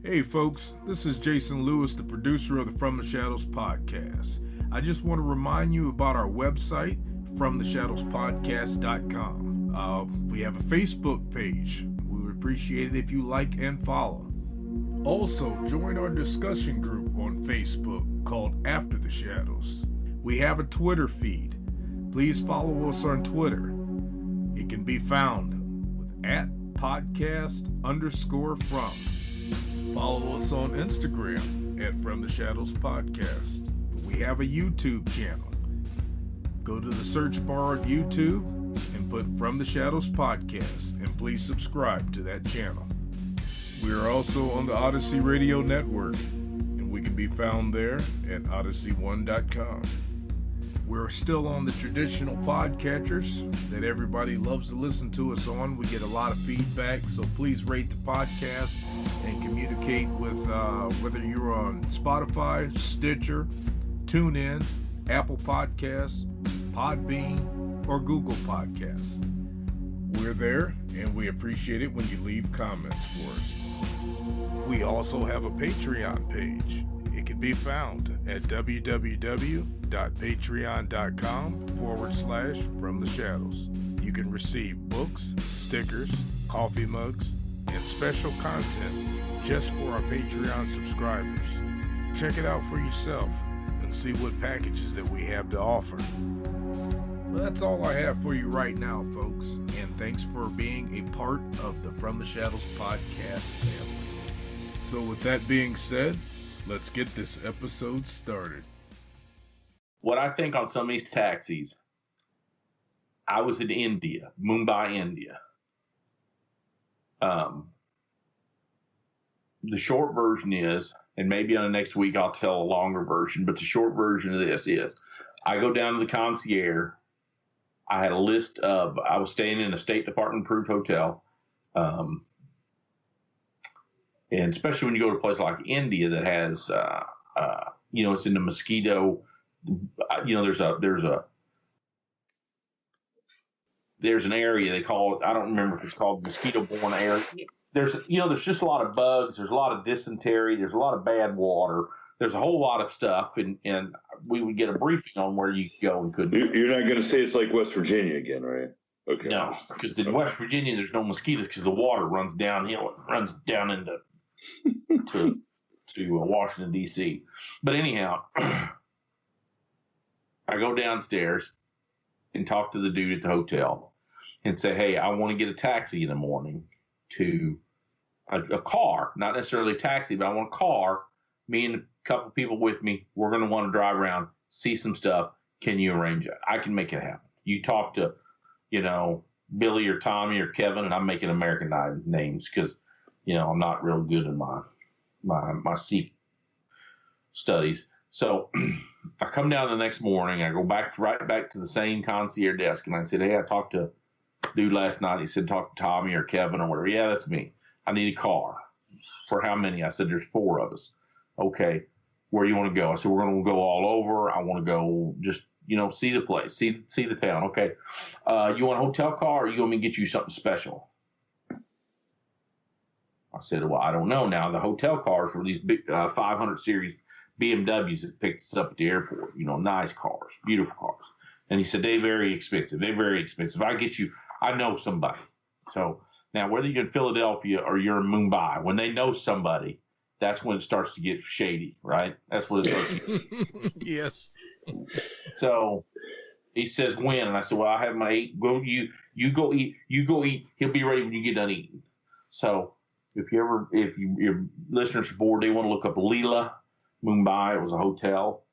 Hey folks, this is Jason Lewis, the producer of the From the Shadows podcast. I just want to remind you about our website, fromtheshadowspodcast.com. We have a Facebook page. We would appreciate it if you like and follow. Also, join our discussion group on Facebook called After the Shadows. We have a Twitter feed. Please follow us on Twitter. It can be found with @podcast_from. Follow us on Instagram at From the Shadows Podcast. We have a YouTube channel. Go to the search bar at YouTube and put From the Shadows Podcast, and please subscribe to that channel. We are also on the Odyssey Radio Network, and we can be found there at odyssey1.com. We're still on the traditional podcatchers that everybody loves to listen to us on. We get a lot of feedback, so please rate the podcast and communicate with whether you're on Spotify, Stitcher, TuneIn, Apple Podcasts, Podbean, or Google Podcasts. We're there, and we appreciate it when you leave comments for us. We also have a Patreon page. It can be found at www.patreon.com/From the Shadows. You can receive books, stickers, coffee mugs, and special content just for our Patreon subscribers. Check it out for yourself and see what packages that we have to offer. Well, that's all I have for you right now, folks, and thanks for being a part of the From the Shadows podcast family. So with that being said, let's get this episode started. What I think on some of these taxis, I was in India, Mumbai, India. The short version is, and maybe on the next week I'll tell a longer version, but the short version of this is, I go down to the concierge. I had a list of, I was staying in a State Department approved hotel. And especially when you go to a place like India that has, it's in the mosquito, there's an area they call it, I don't remember if it's called mosquito-borne area. There's just a lot of bugs. There's a lot of dysentery. There's a lot of bad water. There's a whole lot of stuff. And we would get a briefing on where you could go and couldn't. You're not going to say it's like West Virginia again, right? Okay. No, because in West Virginia, there's no mosquitoes because the water runs downhill. It runs down into to Washington, D.C. But anyhow, I go downstairs and talk to the dude at the hotel and say, hey, I want to get a taxi in the morning to a car, not necessarily a taxi, but I want a car. Me and a couple people with me, we're going to want to drive around, see some stuff. Can you arrange it? I can make it happen. You talk to, Billy or Tommy or Kevin, and I'm making American names because, I'm not real good in my Sikh studies. So I come down the next morning. I go right back to the same concierge desk, and I said, hey, I talked to a dude last night. He said, talk to Tommy or Kevin or whatever. Yeah, that's me. I need a car. For how many? I said, there's 4 of us. Okay, where you want to go? I said, we're going to go all over. I want to go just, see the place, see the town. Okay, you want a hotel car or you want me to get you something special? I said, well, I don't know. Now, the hotel cars were these big 500 series BMWs that picked us up at the airport, nice cars, beautiful cars. And he said, they're very expensive. I get you, I know somebody. So now, whether you're in Philadelphia or you're in Mumbai, when they know somebody, that's when it starts to get shady, right? That's what it starts to get. Yes. So he says, when? And I said, well, I have my 8. Go, you go eat. He'll be ready when you get done eating. So if your listeners are bored, they want to look up Leela, Mumbai. It was a hotel,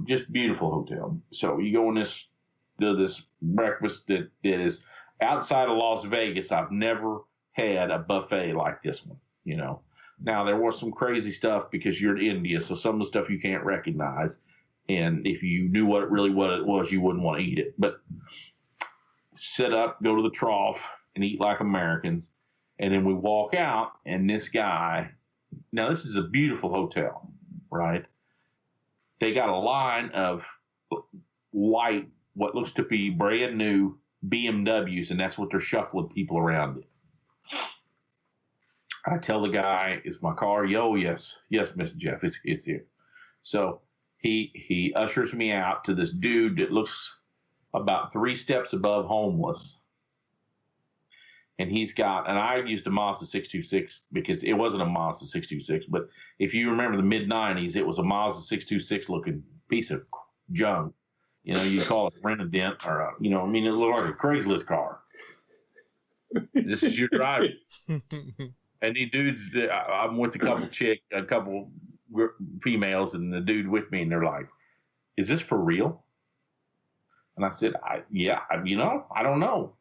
just beautiful hotel. So you go in this breakfast that is outside of Las Vegas. I've never had a buffet like this one, Now, there was some crazy stuff because you're in India, so some of the stuff you can't recognize. And if you knew what it was, you wouldn't want to eat it. But sit up, go to the trough, and eat like Americans. And then we walk out, and this guy, now this is a beautiful hotel, right? They got a line of white, what looks to be brand new BMWs, and that's what they're shuffling people around in. I tell the guy, "Is my car?" Yo, yes, Mr. Jeff, it's here. So he ushers me out to this dude that looks about 3 steps above homeless. And he's got, and I used a Mazda 626 because it wasn't a Mazda 626, but if you remember the mid 90s, it was a Mazda 626 looking piece of junk. You know, you call it rent-a-dent or, it looked like a Craigslist car. This is your driver. And these dudes, I'm with a couple females, and the dude with me, and they're like, "Is this for real?" And I said, I don't know.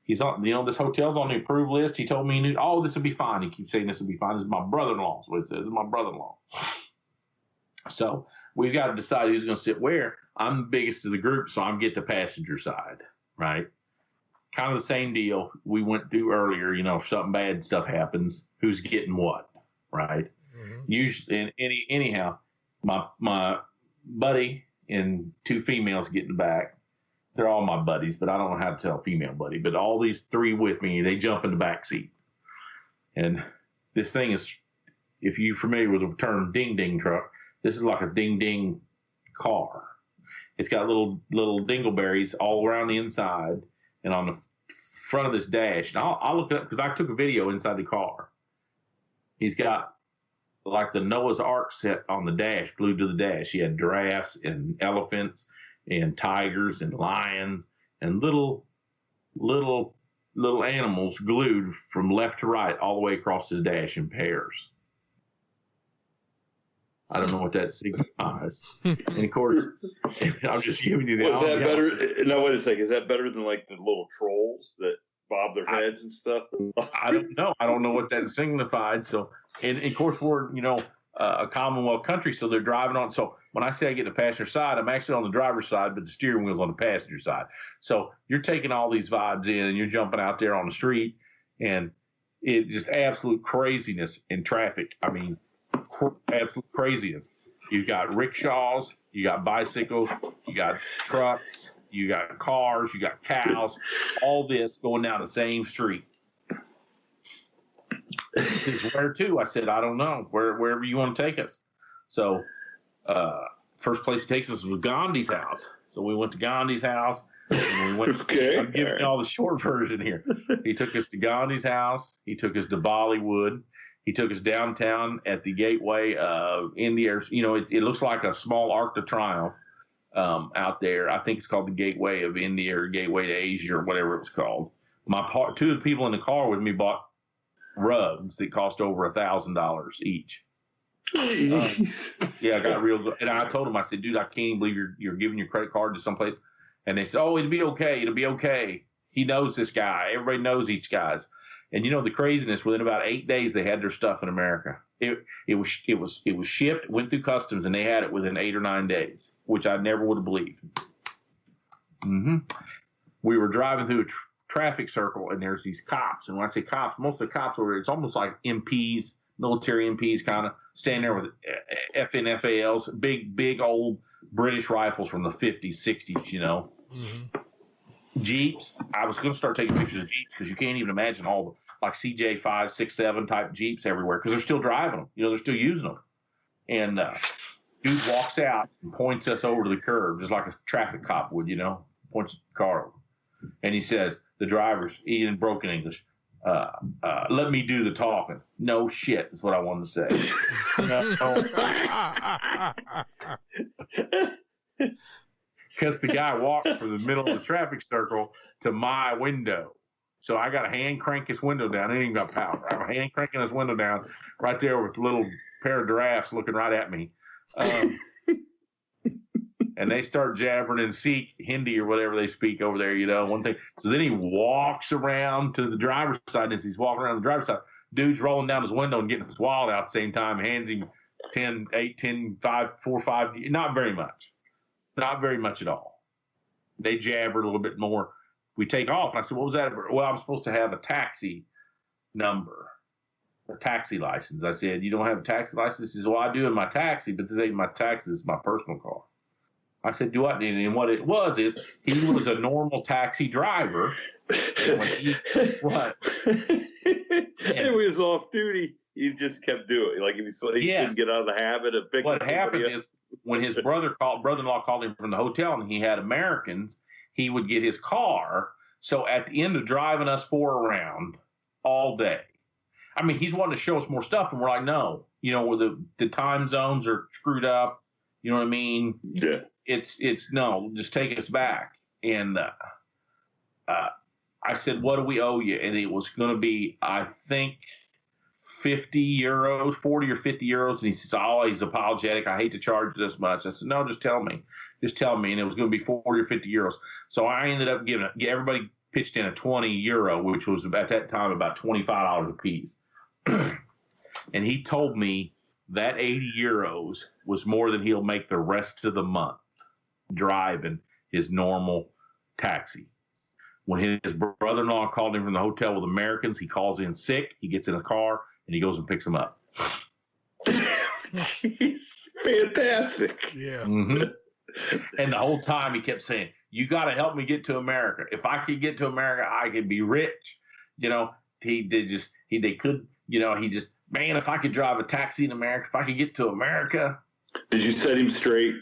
He's on, this hotel's on the approved list. He told me, this will be fine. He keeps saying this will be fine. This is my brother-in-law. That's what it says. This is my brother-in-law. So we've got to decide who's going to sit where. I'm the biggest of the group, so I'm get the passenger side, right? Kind of the same deal we went through earlier. If something bad stuff happens, who's getting what, right? Mm-hmm. Usually, anyhow, my buddy and 2 females get in the back. They're all my buddies, but I don't know how to tell a female buddy. But all these 3 with me, they jump in the back seat. And this thing is, if you're familiar with the term ding-ding truck, this is like a ding-ding car. It's got little dingleberries all around the inside and on the front of this dash. And I'll look it up because I took a video inside the car. He's got like the Noah's Ark set on the dash, glued to the dash. He had giraffes and elephants and tigers and lions and little animals glued from left to right all the way across his dash in pairs. I don't know what that signifies. And of course, I'm just giving you the. Was that better? No, wait a second. Is that better than like the little trolls that bob their heads and stuff? I don't know. I don't know what that signified. So, and of course, we're a Commonwealth country, so they're driving on. So when I say I get the passenger side, I'm actually on the driver's side, but the steering wheel's on the passenger side. So you're taking all these vibes in, and you're jumping out there on the street, and it just absolute craziness in traffic. I mean, absolute craziness. You got rickshaws, you got bicycles, you got trucks, you got cars, you got cows, all this going down the same street. He says, "Where to?" I said, "I don't know. Wherever you want to take us." So, first place he takes us was Gandhi's house. So we went to Gandhi's house, and we went. Okay. I'm giving you all the short version here. He took us to Gandhi's house. He took us to Bollywood. He took us downtown at the gateway of India. It looks like a small Arc de Triomphe out there. I think it's called the Gateway of India or Gateway to Asia or whatever it was called. 2 of the people in the car with me bought rugs that cost over $1,000 each. Yeah, I got real good. And I told him, I said, "Dude, I can't even believe you're giving your credit card to someplace." And they said, "Oh, it'll be okay. It'll be okay. He knows this guy. Everybody knows each guy's." And the craziness, within about 8 days, they had their stuff in America. It was shipped, went through customs, and they had it within 8 or 9 days, which I never would have believed. Mm-hmm. We were driving through a traffic circle, and there's these cops. And when I say cops, most of the cops over there, it's almost like MPs, military MPs, kind of standing there with FNFALs, big old British rifles from the 50s, 60s, Mm-hmm. Jeeps. I was going to start taking pictures of Jeeps because you can't even imagine all the like CJ 5, 6, 7 type Jeeps everywhere because they're still driving them. They're still using them. And dude walks out and points us over to the curb just like a traffic cop would, points the car over. And he says, the driver's in broken English, "Let me do the talking." No shit is what I wanted to say. Because the guy walked from the middle of the traffic circle to my window. So I got to hand crank his window down. It ain't even got power. I'm hand cranking his window down right there with a little pair of giraffes looking right at me. And they start jabbering in Sikh, Hindi, or whatever they speak over there, one thing. So then he walks around to the driver's side. And as he's walking around the driver's side, dude's rolling down his window and getting his wallet out at the same time, hands him 10, 8, 10, 5, 4, 5, not very much. Not very much at all. They jabbered a little bit more. We take off. And I said, "What was that?" "Well, I'm supposed to have a taxi number, a taxi license." I said, "You don't have a taxi license?" He says, "Well, I do in my taxi, but this ain't my taxi. This is my personal car." I said, "Do what?" And what it was is he was a normal taxi driver. And when he, what? And when he was off duty, he just kept doing it. Like he couldn't get out of the habit of picking. What happened up. is when his brother-in-law called him from the hotel and he had Americans, he would get his car. So at the end of driving us 4 around all day, I mean, he's wanting to show us more stuff, and we're like, no, where the time zones are screwed up. You know what I mean? Yeah. It's no, just take us back. And I said, what do we owe you? And it was going to be, I think, 50 euros, 40 or 50 euros. And he says, oh, he's apologetic. I hate to charge this much. I said, no, just tell me. Just tell me. And it was going to be 40 or 50 euros. So I ended up giving everybody pitched in a 20 euro, which was at that time about $25 a piece. And he told me that 80 euros was more than he'll make the rest of the month driving his normal taxi. When his brother-in-law called him from the hotel with Americans, he calls in sick. He gets in a car and he goes and picks him up. Jeez, fantastic. Yeah. Mm-hmm. And the whole time he kept saying, you got to help me get to America. If I could get to America, I could be rich. Man, if I could drive a taxi in America, if I could get to America. Did you set him straight?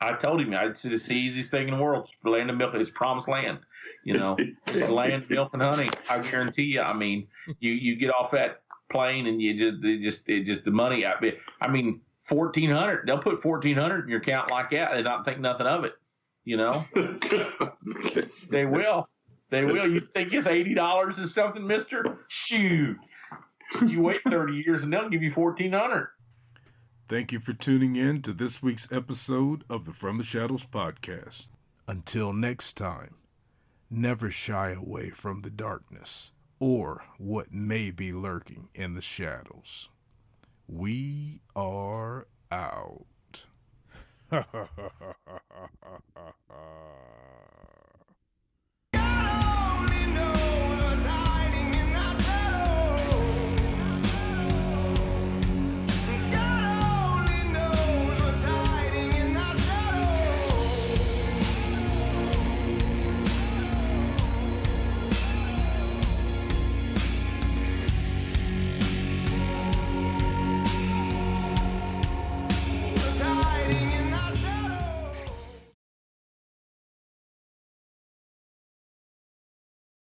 I told him, it's the easiest thing in the world. It's land of milk. It's promised land. It's land of milk and honey. I guarantee you. I mean, you get off that plane and the money. I mean, 1,400. They'll put 1,400 in your account like that and not think nothing of it. They will. They will. You think it's $80 is something, mister? Shoot. You wait 30 years and they'll give you 1,400. Thank you for tuning in to this week's episode of the From the Shadows podcast. Until next time, never shy away from the darkness or what may be lurking in the shadows. We are out.